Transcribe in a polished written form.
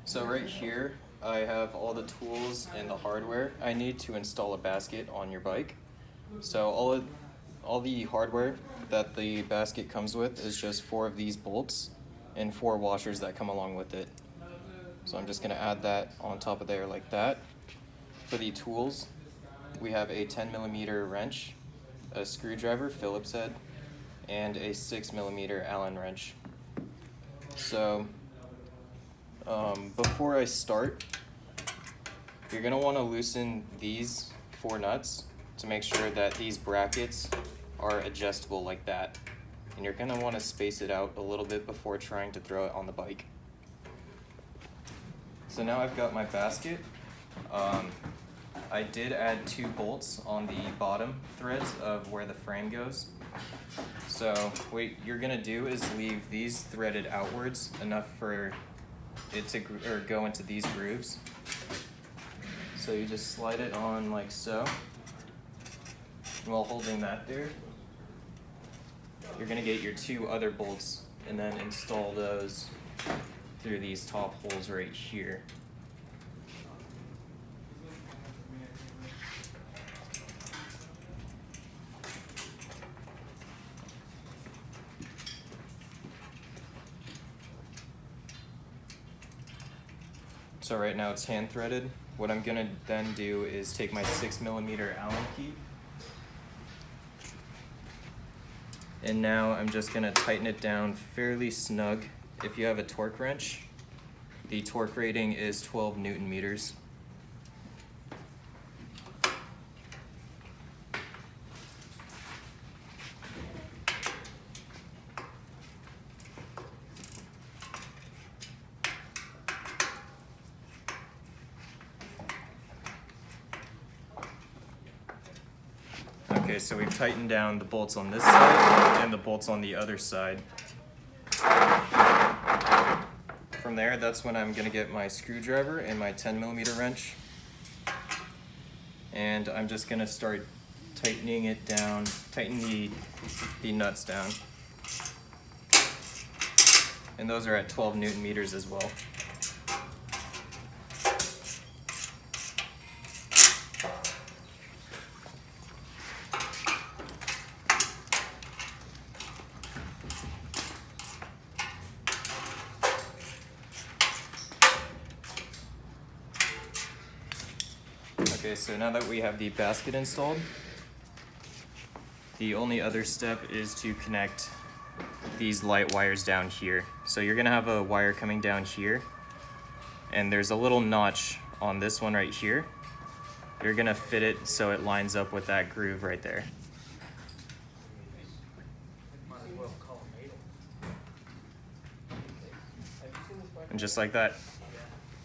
So right here, I have all the tools and the hardware I need to install a basket on your bike. So all the hardware that the basket comes with is just 4 of these bolts and 4 washers that come along with it. So I'm just gonna add that on top of there like that. For the tools, we have a 10mm wrench, a screwdriver, Phillips head, and a 6mm Allen wrench. So before I start, you're gonna wanna loosen these 4 nuts to make sure that these brackets are adjustable like that. And you're gonna wanna space it out a little bit before trying to throw it on the bike. So now I've got my basket. I did add 2 bolts on the bottom threads of where the frame goes. So what you're gonna do is leave these threaded outwards enough for it to go into these grooves. So you just slide it on like so. And while holding that there, you're gonna get your 2 other bolts and then install those through these top holes right here. So right now it's hand threaded. What I'm gonna then do is take my 6mm Allen key. And now I'm just gonna tighten it down fairly snug. If you have a torque wrench, the torque rating is 12 Newton meters. Okay, so we've tightened down the bolts on this side and the bolts on the other side. From there, that's when I'm gonna get my screwdriver and my 10mm wrench. And I'm just gonna start tightening it down, tighten the nuts down. And those are at 12 Newton meters as well. Okay, so now that we have the basket installed, the only other step is to connect these light wires down here. So you're gonna have a wire coming down here, and there's a little notch on this one right here. You're gonna fit it so it lines up with that groove right there. And just like that.